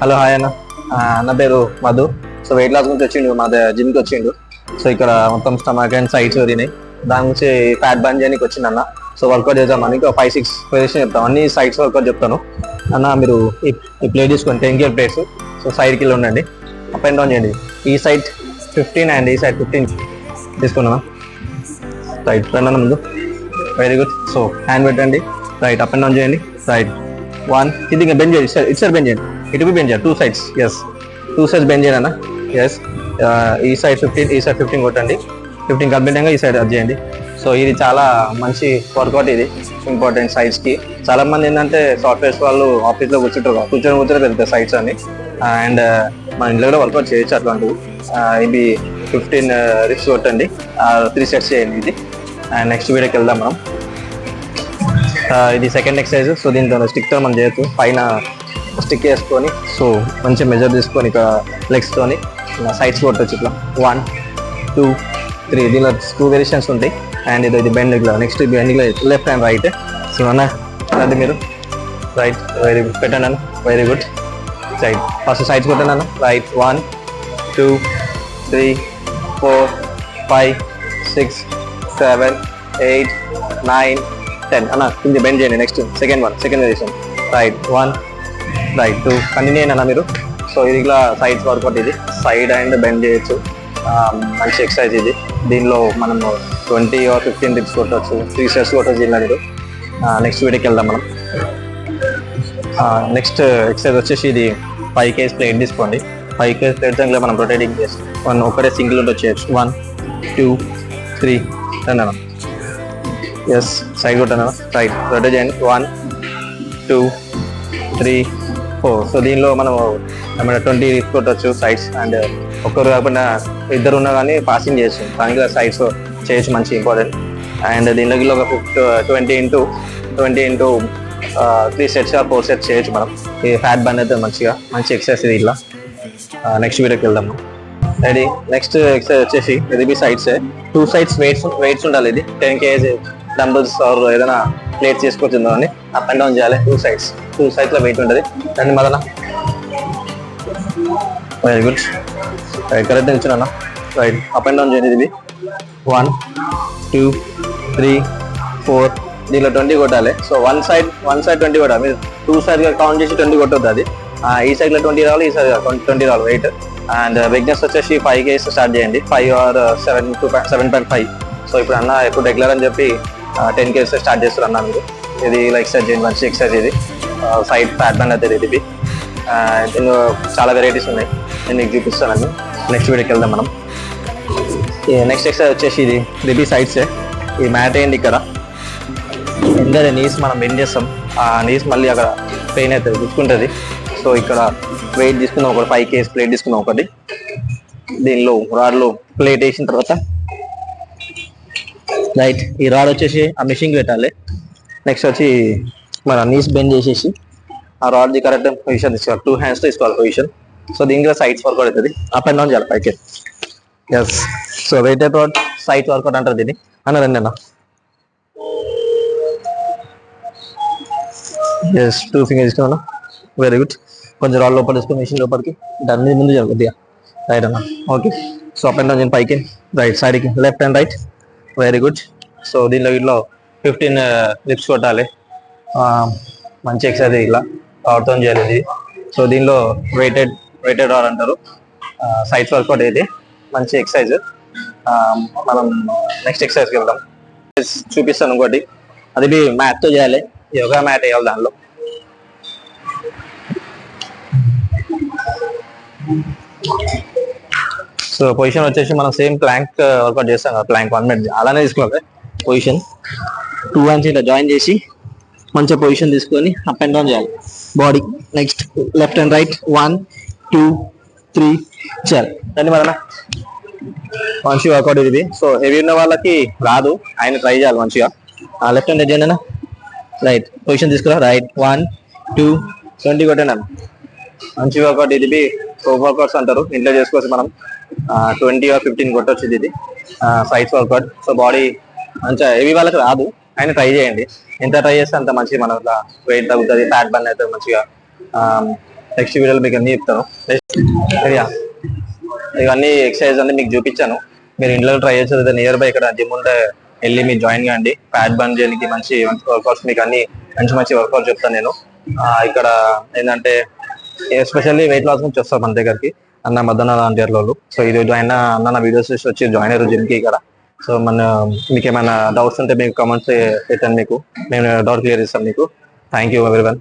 Hello hi అన్న. నా పేరు మధు. సో వెయిట్ లాస్ గురించి వచ్చిండు, మా జిమ్కి వచ్చిండు. సో ఇక్కడ మొత్తం స్టమక్ అండ్ సైడ్స్ తినాయి, దాని గురించి ఫ్యాట్ బర్న్ చేయడానికి వచ్చిందన్న. సో వర్కౌట్ చేద్దామని ఇంకా 5-6 పొజిషన్ చెప్తాం, అన్ని సైడ్స్ వర్కౌట్ చెప్తాను అన్న. మీరు ఈ ప్లేట్ తీసుకోండి, 10 kg ప్లేట్స్. సో సైడ్కి ఉండండి, అప్ అండ్ డౌన్ చేయండి. ఈ సైడ్ 15 అండ్ ఈ సైడ్ 15 తీసుకున్నాను. రైట్ రండి అన్న ముందు. Very good. సో హ్యాండ్ పెట్టండి, రైట్ అప్ అండ్ డౌన్ చేయండి. రైట్ 1 ఇది ఇంకా బెండ్ చేయండి, ఇటు సైడ్ బెండ్ చేయండి, ఇటు బి బెండ్ చేయండి, 2 sides. ఎస్ 2 sides బెండ్ చేయండి అన్న. ఎస్ ఈ సైడ్ 15 ఈ సైడ్ 15 కొట్టండి. 15 కంప్లీట్ ఈ సైడ్ అది చేయండి. సో ఇది చాలా మంచి వర్కౌట్, ఇది ఇంపార్టెంట్ సైడ్స్కి. చాలా మంది ఏంటంటే సాఫ్ట్వేర్స్ వాళ్ళు ఆఫీస్లో కూర్చొని వెళ్తారు సైడ్స్ అని. అండ్ మన ఇంట్లో కూడా వర్కౌట్ చేయొచ్చు అట్లాంటివి. ఇవి 15 రిప్స్ కొట్టండి, 3 sets చేయండి ఇది. అండ్ నెక్స్ట్ వీడియోకి వెళ్దాం మనం. ఇది సెకండ్ ఎక్సర్సైజ్. సో దీంతో స్టిక్తో మనం చేయొచ్చు, పైన స్టిక్ వేసుకొని సో మంచిగా మెజర్ తీసుకొని ఇక్కడ లెగ్స్తోని సైడ్స్ కొట్టచ్చు ఇట్లా. 1 2 3 దీనిలో 2 వేరియేషన్స్ ఉంటాయి. అండ్ ఇది బెండ్ ఇట్లా, next bend left and right. So అన్న అది మీరు రైట్, వెరీ గుడ్, పెట్టండి అన్న, very good. Side first sides కొట్టండి అన్న. రైట్ 1 2 3 4 5 6 7 8 9 10 అన్న. ఇది బెండ్ చేయండి. Next second variation. Right 1 right 2 continue అయినా మీరు. సో ఇది ఇలా సైడ్స్ వర్కౌట్, ఇది సైడ్ అండ్ బెండ్ చేయొచ్చు, మంచి ఎక్సర్సైజ్ ఇది. దీనిలో మనము 20 or 15 రిప్స్ కొట్టవచ్చు, 3 sets కొట్టవచ్చు దీనిలో మీరు. నెక్స్ట్ వీడియోకి వెళ్దాం మనం. నెక్స్ట్ ఎక్సర్సైజ్ వచ్చేసి ఇది 5 kg ప్లేట్ తీసుకోండి. 5 kg ప్లేట్స్ ఇలా మనం రొటేటింగ్ చేసి ఒకటే సింగిల్ వచ్చేయచ్చు. 1 2 3 అన్న. ఎస్ సైడ్ కొట్టాను, రైట్ రొటేట్ చేయండి. 1 2 3 4. సో దీనిలో మనం 20 రిప్స్ కొట్టవచ్చు సైడ్స్. అండ్ ఒక్కరు కాకుండా ఇద్దరు ఉన్నా కానీ పాసింగ్ చేయొచ్చు, దానికి సైడ్స్ చేయొచ్చు, మంచి ఇంపార్టెంట్. అండ్ దీనిలో ఒక 20 into 3 sets or 4 sets చేయొచ్చు మనం. ఈ ఫ్యాట్ బర్న్ అయితే మంచి ఎక్సర్సైజ్ ఇది ఇలా. నెక్స్ట్ వీడియోకి వెళ్దాము. రెడీ. నెక్స్ట్ ఎక్సర్సైజ్ వచ్చేసి ఇది బి సైడ్స్, 2 sides వెయిట్స్ ఉండాలి. ఇది 10 kg డంబుల్స్ ఆర్ ఏదైనా ప్లేట్స్ చేసుకోవచ్చు అని అప్ అండ్ డౌన్ చేయాలి. 2 sides లో వెయిట్ ఉంటుంది. రండి Madana, very good. Right correct నిల్చున్నా. రైట్ అప్ అండ్ డౌన్ చేయండి. ఇది 1 2 3 4 దీనిలో 20 కొట్టాలి. సో వన్ సైడ్ 20 కొట్టాలి. మీరు 2 sides కౌంట్ చేసి 20 కొట్టొద్దు. అది ఈ సైడ్లో 20 రావాలి, ఈ సైడ్ 20 రావాలి వెయిట్. అండ్ బిగ్నెస్ వచ్చేసి 5 kg స్టార్ట్ చేయండి, 5 or 7.5. సో ఇప్పుడు అన్న ఎప్పుడు రెగ్యులర్ అని చెప్పి 10 kg స్టార్ట్ చేస్తారు అన్న మీరు. ఇది ఇలా ఎక్సర్సైజ్ చేయండి, మంచి ఎక్సర్సైజ్ ఇది. సైడ్ ఫ్యాట్ బర్న్ అవుతుంది ఇది. దీనిలో చాలా వెరైటీస్ ఉన్నాయి, నేను మీకు చూపిస్తానండి. నెక్స్ట్ వీడియోకి వెళ్దాం మనం. నెక్స్ట్ ఎక్సర్సైజ్ వచ్చేసి ఇది సైడ్సే. ఈ మ్యాట్ అయ్యింది ఇక్కడ, ఎందుకంటే నీస్ మనం బెండ్ చేస్తాం, ఆ నీస్ మళ్ళీ అక్కడ పెయిన్ అవుతుంది, గుచ్చుకుంటుంది. సో ఇక్కడ వెయిట్ తీసుకున్నాం, ఒకటి 5 kg ప్లేట్ తీసుకున్నాం ఒకటి. దీనిలో రాడ్లో ప్లేట్ వేసిన తర్వాత రైట్ ఈ రాడ్ వచ్చేసి ఆ మిషన్కి పెట్టాలి. నెక్స్ట్ వచ్చి మన నీస్ బెండ్ చేసేసి ఆ రాడ్ది కరెక్ట్ పొజిషన్ తీసుకోవాలి, 2 hands తీసుకోవాలి పొజిషన్. సో దీనికి సైడ్స్ వర్కౌట్ అవుతుంది, అప్ అండ్ డౌన్ చేయాలి పైకి. Yes so weighted rod side workout అంటారు దీన్ని అన్న. రండి అన్న. ఎస్ 2 fingers తీసుకున్నా, వెరీ గుడ్. కొంచెం రాడ్ లోపల తీసుకుని మిషన్ లోపలికి దాని ముందు కొద్దిగా రైట్ అన్న. Okay. So up and down చేయండి పైకి, రైట్ సైడ్కి, left and right, very good. So దీనిలో 15 రిప్స్ కొట్టాలి, మంచి ఎక్సర్సైజ్ ఇలా రాడ్తో చేయాలి ఇది. సో దీనిలో వెయిటెడ్ రాడ్ అంటారు, సైడ్స్ వర్కౌట్ ఇది, మంచి ఎక్సర్సైజ్. మనం నెక్స్ట్ ఎక్సర్సైజ్కి వెళ్దాం. చూపిస్తాను ఇంకోటి, అది మ్యాట్తో చేయాలి, యోగా మ్యాట్ వేయాలి దానిలో. సో పొజిషన్ వచ్చేసి మనం సేమ్ ప్లాంక్ వర్కౌట్ చేస్తాం కదా, ప్లాంక్ 1 minute అలానే తీసుకోవాలి పొజిషన్. 2 hands ఇట్లా జాయిన్ చేసి మంచిగా పొజిషన్ తీసుకొని అప్ అండ్ డౌన్ చేయాలి body. Next left and right 1 2 3 చేయాలి. దాన్ని మన మంచి వర్కౌట్ ఇది. సో హెవీ ఉన్న వాళ్ళకి రాదు, ఆయన ట్రై చేయాలి మంచిగా. లెఫ్ట్ హ్యాండ్ చేయండి అన్న, రైట్ పొజిషన్ తీసుకురా, రైట్ 1 2 20 కొట్టండి అన్న. మంచి వర్కౌట్ ఇది, హోమ్ వర్కౌట్స్ అంటారు, ఇంట్లో చేసుకోవచ్చు మనం. 20 or 15 కొట్టవచ్చు ఇది సైడ్స్ వర్కౌట్. సో బాడీ మంచిగా హెవీ వాళ్ళకి రాదు, ఆయన ట్రై చేయండి. ఎంత ట్రై చేస్తే అంత మంచిది, మన వెయిట్ తగ్గుతుంది, ఫ్యాట్ బర్న్ అవుతుంది మంచిగా. నెక్స్ట్ వీడియోలో మీకు అన్ని చెప్తాను. యా, ఇవన్నీ ఎక్సర్సైజ్ అన్ని మీకు చూపించాను. మీరు ఇంట్లో ట్రై చేసేది నియర్ బై ఇక్కడ జిమ్ ఉంటే వెళ్ళి మీరు జాయిన్ కాండి. ఫ్యాట్ బర్న్ చేయడానికి మంచి వర్కౌట్స్, మీకు అన్ని మంచి వర్కౌట్స్ చెప్తాను నేను. ఇక్కడ ఏంటంటే ఎస్పెషల్లీ వెయిట్ లాస్ నుంచి వస్తారు మన దగ్గరికి అన్న మద్దన్న లాంటి వాళ్ళు. సో ఇది జాయిన్ అన్న నా వీడియోస్ వచ్చి జాయిన్ అయ్యారు జిమ్కి ఇక్కడ. సో మీకు ఏమైనా డౌట్స్ ఉంటే మీకు కామెంట్స్ పెట్టండి, మీకు మేము డౌట్ క్లియర్ చేస్తాం మీకు. Thank you everyone.